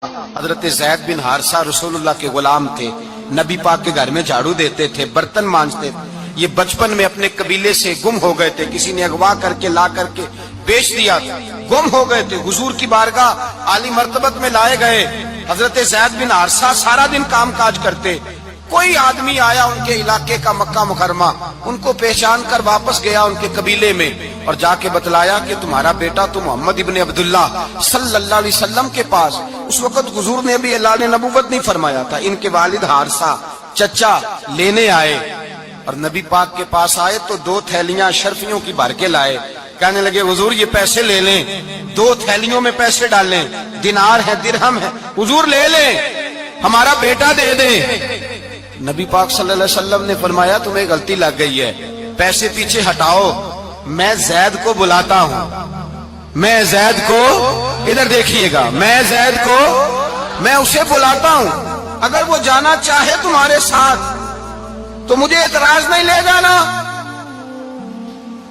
حضرت زید بن حارثہ رسول اللہ کے غلام تھے، نبی پاک کے گھر میں جھاڑو دیتے تھے، برتن مانجتے تھے۔ یہ بچپن میں اپنے قبیلے سے گم ہو گئے تھے، کسی نے اغوا کر کے لا کر کے بیچ دیا تھا، گم ہو گئے تھے، حضور کی بارگاہ عالی مرتبت میں لائے گئے۔ حضرت زید بن حارثہ سارا دن کام کاج کرتے، کوئی آدمی آیا ان کے علاقے کا مکہ مکرمہ، ان کو پہچان کر واپس گیا ان کے قبیلے میں اور جا کے بتلایا کہ تمہارا بیٹا تو محمد ابن عبداللہ صلی اللہ علیہ وسلم کے پاس، اس وقت حضور نے بھی اعلان نبوت نہیں فرمایا تھا، ان کے والد حارثہ چچا لینے آئے اور نبی پاک کے پاس آئے تو 2 تھیلیاں شرفیوں کی بھر کے لائے، کہنے لگے حضور یہ پیسے لے لیں، 2 تھیلیوں میں پیسے ڈالیں، دینار ہے درہم ہے، حضور لے لیں، ہمارا بیٹا دے دیں۔ نبی پاک صلی اللہ علیہ وسلم نے فرمایا تمہیں غلطی لگ گئی ہے، پیسے پیچھے ہٹاؤ، میں زید کو بلاتا ہوں، میں زید کو، ادھر دیکھیے گا، میں زید کو، میں اسے بلاتا ہوں، اگر وہ جانا چاہے تمہارے ساتھ تو مجھے اعتراض نہیں لے جانا۔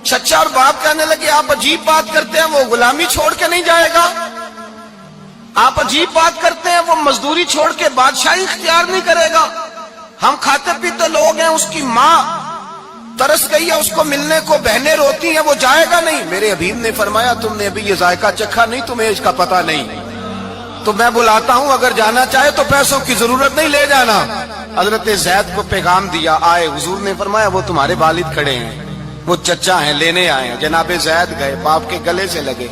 چچا اور باپ کہنے لگے آپ عجیب بات کرتے ہیں، وہ غلامی چھوڑ کے نہیں جائے گا، آپ عجیب بات کرتے ہیں، وہ مزدوری چھوڑ کے بادشاہی اختیار نہیں کرے گا، ہم کھاتے پیتے لوگ ہیں، اس کی ماں ترس گئی ہے اس کو ملنے کو، بہنیں روتی ہیں، وہ جائے گا نہیں۔ میرے حبیب نے فرمایا تم نے ابھی یہ ذائقہ چکھا نہیں، تمہیں اس کا پتہ نہیں، تو میں بلاتا ہوں، اگر جانا چاہے تو پیسوں کی ضرورت نہیں، لے جانا۔ حضرت زید کو پیغام دیا، آئے، حضور نے فرمایا وہ تمہارے والد کھڑے ہیں، وہ چچا ہیں، لینے آئے ہیں۔ جناب زید گئے، باپ کے گلے سے لگے،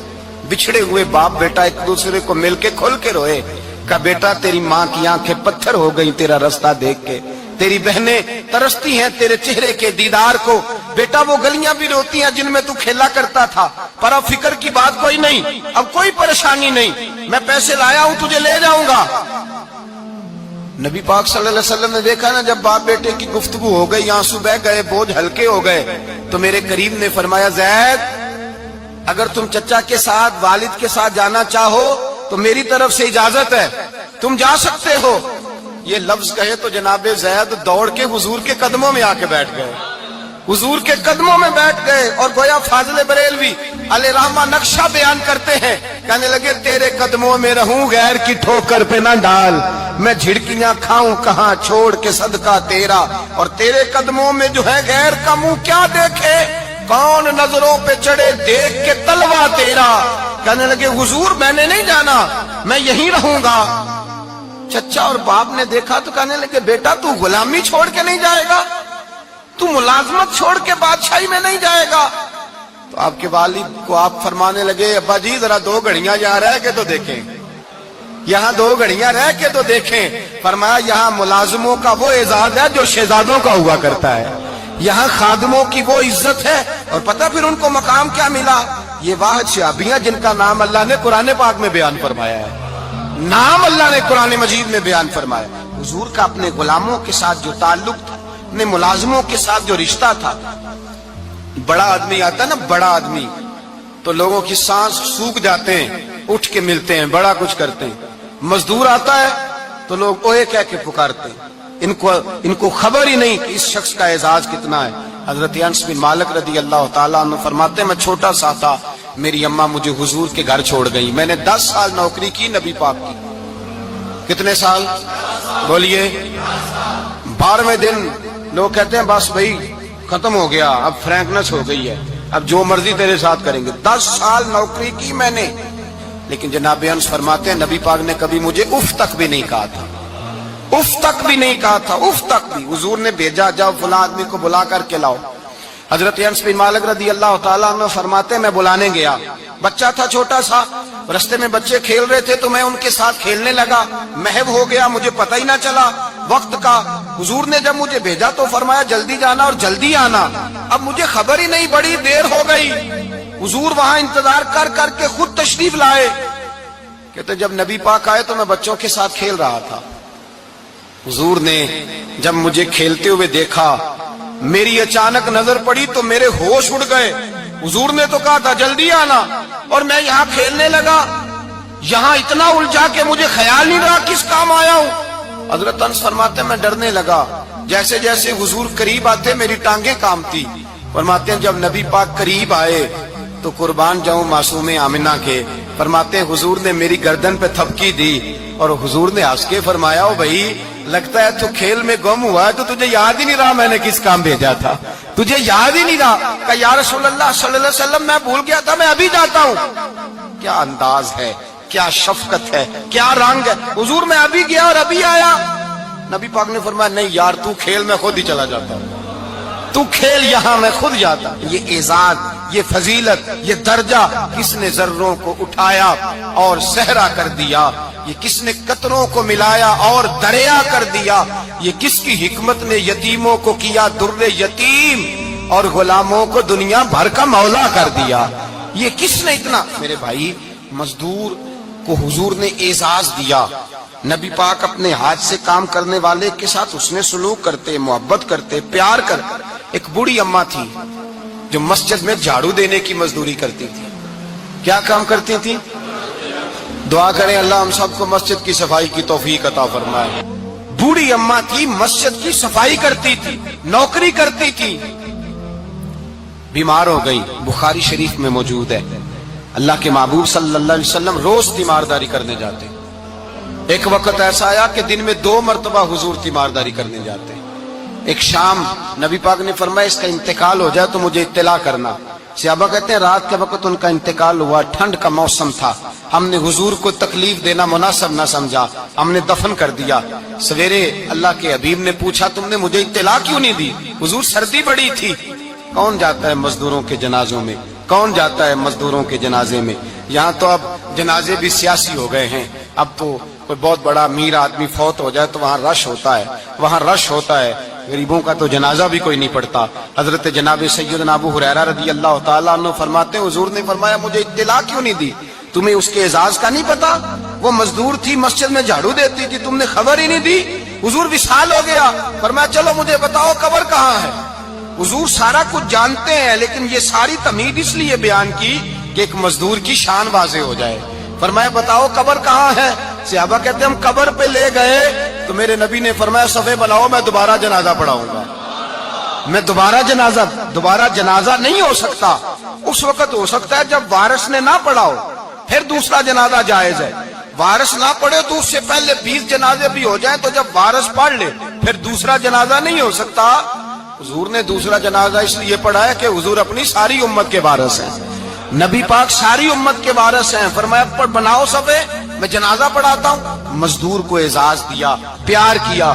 بچھڑے ہوئے باپ بیٹا ایک دوسرے کو مل کے کھل کے روئے، کہا بیٹا تیری ماں کی آنکھیں پتھر ہو گئی تیرا رستہ دیکھ کے، تیری بہنیں ترستی ہیں تیرے چہرے کے دیدار کو، بیٹا وہ گلیاں بھی روتی ہیں جن میں تو کھیلا کرتا تھا، پر اب فکر کی بات کوئی نہیں، اب کوئی پریشانی نہیں، میں پیسے لایا ہوں تجھے لے جاؤں گا۔ نبی پاک صلی اللہ علیہ وسلم نے دیکھا نا جب باپ بیٹے کی گفتگو ہو گئی، آنسو بہ گئے، بوجھ ہلکے ہو گئے، تو میرے قریب نے فرمایا زید اگر تم چچا کے ساتھ والد کے ساتھ جانا چاہو تو میری طرف سے اجازت ہے، تم جا سکتے ہو۔ یہ لفظ کہے تو جناب زید دوڑ کے حضور کے قدموں میں آ کے بیٹھ گئے، حضور کے قدموں میں بیٹھ گئے، اور گویا فاضل بریلوی علیہ رحمہ نقشہ بیان کرتے ہیں، کہنے لگے تیرے قدموں میں رہوں غیر کی ٹھوکر پہ نہ ڈال، میں جھڑکیاں کھاؤں کہاں چھوڑ کے صدقہ تیرا، اور تیرے قدموں میں جو ہے غیر کا منہ کیا دیکھے، کون نظروں پہ چڑھے دیکھ کے تلوا تیرا۔ کہنے لگے حضور میں نے نہیں جانا، میں یہیں رہوں گا۔ چچا اور باپ نے دیکھا تو کہنے لگے بیٹا تو غلامی چھوڑ کے نہیں جائے گا، تو ملازمت چھوڑ کے بادشاہی میں نہیں جائے گا۔ تو آپ کے والد کو آپ فرمانے لگے ابا جی ذرا 2 گھڑیاں یہاں رہ کے تو دیکھیں، یہاں 2 گھڑیاں رہ کے تو دیکھیں۔ فرمایا یہاں ملازموں کا وہ اعزاز ہے جو شہزادوں کا ہوا کرتا ہے، یہاں خادموں کی وہ عزت ہے، اور پتہ پھر ان کو مقام کیا ملا، یہ واحد شعبیاں جن کا نام اللہ نے قرآن پاک میں بیان فرمایا ہے، نام اللہ نے قرآن مجید میں بیان فرمایا۔ حضور کا اپنے غلاموں کے ساتھ جو تعلق تھا، اپنے ملازموں کے ساتھ جو رشتہ تھا، بڑا آدمی آتا نا، بڑا آدمی تو لوگوں کی سانس سوکھ جاتے ہیں، اٹھ کے ملتے ہیں، بڑا کچھ کرتے ہیں، مزدور آتا ہے تو لوگ اوے کہہ کے پکارتے ہیں، ان کو خبر ہی نہیں کہ اس شخص کا اعزاز کتنا ہے۔ حضرت انس بن مالک رضی اللہ تعالیٰ عنہ فرماتے ہیں میں چھوٹا سا تھا، میری اماں مجھے حضور کے گھر چھوڑ گئی، میں نے 10 سال نوکری کی نبی پاک کی۔ کتنے سال بولیے؟ 12ویں دن لوگ کہتے ہیں بس بھائی ختم ہو گیا، اب فرینکنس ہو گئی ہے، اب جو مرضی تیرے ساتھ کریں گے۔ 10 سال نوکری کی میں نے، لیکن جناب انس فرماتے ہیں نبی پاک نے کبھی مجھے اف تک بھی نہیں کہا تھا، اف تک بھی نہیں کہا تھا، اف تک بھی۔ حضور نے بھیجا جاؤ فلاں آدمی کو بلا کر کے لاؤ۔ حضرت انس بن مالک رضی اللہ تعالیٰ عنہ فرماتے ہیں میں بلانے گیا، بچہ تھا چھوٹا سا، رستے میں بچے کھیل رہے تھے تو میں ان کے ساتھ کھیلنے لگا، محو ہو گیا، مجھے پتہ ہی نہ چلا وقت کا۔ حضور نے جب مجھے بھیجا تو فرمایا جلدی جانا اور جلدی آنا، اب مجھے خبر ہی نہیں، بڑی دیر ہو گئی۔ حضور وہاں انتظار کر کر کے خود تشریف لائے، کہتے جب نبی پاک آئے تو میں بچوں کے ساتھ کھیل رہا تھا، حضور نے جب مجھے کھیلتے ہوئے دیکھا، میری اچانک نظر پڑی تو میرے ہوش اڑ گئے۔ حضور نے تو کہا تھا جلدی آنا، اور میں یہاں کھیلنے لگا، یہاں اتنا الجھا کہ مجھے خیال نہیں رہا کس کام آیا ہوں۔ حضرت انس فرماتے ہیں میں ڈرنے لگا، جیسے جیسے حضور قریب آتے میری ٹانگیں کانپتی۔ فرماتے ہیں جب نبی پاک قریب آئے تو قربان جاؤں معصوم آمنہ کے، فرماتے ہیں حضور نے میری گردن پہ تھپکی دی اور حضور نے ہنس کے فرمایا او بھائی لگتا ہے تو کھیل میں گم ہوا ہے تو تجھے یاد ہی نہیں رہا میں نے کس کام بھیجا تھا, تجھے یاد ہی نہیں رہا. کہ یا رسول اللہ صلی اللہ علیہ وسلم میں بھول گیا تھا, میں ابھی جاتا ہوں. کیا انداز ہے, کیا شفقت ہے, کیا رنگ ہے. حضور میں ابھی گیا اور ابھی آیا. نبی پاک نے فرمایا نہیں یار تو کھیل میں خود ہی چلا جاتا, تو کھیل یہاں میں خود جاتا. یہ اعزاز, یہ فضیلت, یہ درجہ کس نے ذروں کو اٹھایا اور صحرا کر دیا, یہ کس نے قطروں کو ملایا اور دریا کر دیا, یہ کس کی حکمت نے یتیموں کو کیا در یتیم اور غلاموں کو دنیا بھر کا مولا کر دیا. یہ کس نے اتنا. میرے بھائی مزدور کو حضور نے اعزاز دیا. نبی پاک اپنے ہاتھ سے کام کرنے والے کے ساتھ اس نے سلوک کرتے, محبت کرتے, پیار کرتے. ایک بوڑھی اماں تھی جو مسجد میں جھاڑو دینے کی مزدوری کرتی تھی. کیا کام کرتی تھی؟ دعا کریں اللہ ہم سب کو مسجد کی صفائی کی توفیق عطا فرمائے. بوڑھی اماں تھی, مسجد کی صفائی کرتی تھی, نوکری کرتی تھی, بیمار ہو گئی. بخاری شریف میں موجود ہے اللہ کے محبوب صلی اللہ علیہ وسلم روز تیمارداری کرنے جاتے. ایک وقت ایسا آیا کہ دن میں 2 مرتبہ حضور تیمارداری کرنے جاتے. ایک شام نبی پاک نے فرمایا اس کا انتقال ہو جائے تو مجھے اطلاع کرنا. صحابہ کہتے ہیں رات کے وقت ان کا انتقال ہوا, ٹھنڈ کا موسم تھا, ہم نے حضور کو تکلیف دینا مناسب نہ سمجھا, ہم نے دفن کر دیا. سویرے اللہ کے حبیب نے پوچھا تم نے مجھے اطلاع کیوں نہیں دی؟ حضور سردی بڑی تھی. کون جاتا ہے مزدوروں کے جنازوں میں, کون جاتا ہے مزدوروں کے جنازے میں؟ یہاں تو اب جنازے بھی سیاسی ہو گئے ہیں. اب تو کوئی بہت بڑا امیر آدمی فوت ہو جائے تو وہاں رش ہوتا ہے, وہاں رش ہوتا ہے. غریبوں کا تو جنازہ بھی کوئی نہیں پڑتا. حضرت جناب سیدنا ابو ہریرہ رضی اللہ تعالیٰ عنہ فرماتے ہیں حضور نے فرمایا مجھے اطلاع کیوں نہیں دی؟ تمہیں اس کے اعزاز کا نہیں پتا؟ وہ مزدور تھی, مسجد میں جھاڑو دیتی تھی, تم نے خبر ہی نہیں دی. حضور وصال ہو گیا, فرمایا چلو مجھے بتاؤ قبر کہاں ہے. حضور سارا کچھ جانتے ہیں لیکن یہ ساری تمہید اس لیے بیان کی کہ ایک مزدور کی شان واضح ہو جائے. فرمایا بتاؤ قبر کہاں ہے. صحابہ کہتے ہیں ہم قبر پہ لے گئے تو میرے نبی نے فرمایا صفے بناؤ میں دوبارہ جنازہ پڑھاؤں گا. میں دوبارہ جنازہ نہیں ہو سکتا. اس وقت ہو سکتا ہے جب وارث نے نہ پڑھاؤ, پھر دوسرا جنازہ جائز ہے. وارث نہ پڑھے تو اس سے پہلے 20 جنازے بھی ہو جائیں تو جب وارث پڑھ لے پھر دوسرا جنازہ نہیں ہو سکتا. حضور نے دوسرا جنازہ اس لیے پڑھا ہے کہ حضور اپنی ساری امت کے وارث ہیں, نبی پاک ساری امت کے وارث ہیں. فرمایا پر بناؤ صفے میں جنازہ پڑھاتا ہوں. مزدور کو اعزاز دیا, پیار کیا.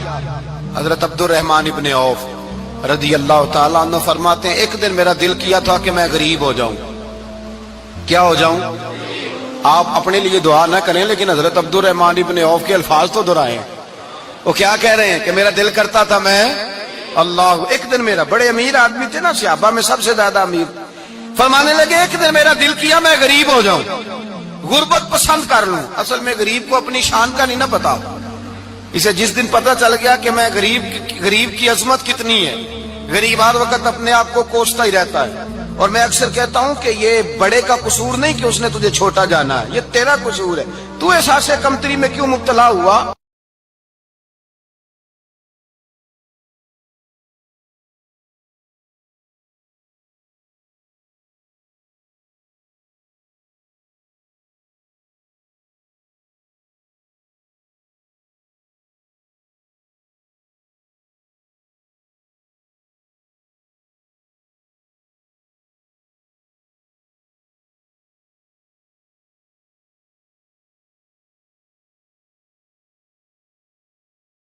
حضرت عبد الرحمن ابن عوف رضی اللہ تعالیٰ عنہ فرماتے ہیں ایک دن میرا دل کیا تھا کہ میں غریب ہو جاؤں. کیا ہو جاؤں؟ آپ اپنے لیے دعا نہ کریں لیکن حضرت عبد الرحمن ابن عوف کے الفاظ تو دہرائیں. وہ کیا کہہ رہے ہیں کہ میرا دل کرتا تھا میں اللہ. ایک دن میرا, بڑے امیر آدمی تھے نا, صحابہ میں سب سے زیادہ امیر, فرمانے لگے ایک دن میرا دل کیا میں غریب ہو جاؤں, غربت پسند کر لوں. اصل میں غریب کو اپنی شان کا نہیں نہ پتا. اسے جس دن پتا چل گیا کہ میں غریب کی عظمت کتنی ہے, غریب ہر وقت اپنے آپ کو کوستا ہی رہتا ہے. اور میں اکثر کہتا ہوں کہ یہ بڑے کا قصور نہیں کہ اس نے تجھے چھوٹا جانا ہے, یہ تیرا قصور ہے. تو احساس کمتری میں کیوں مبتلا ہوا؟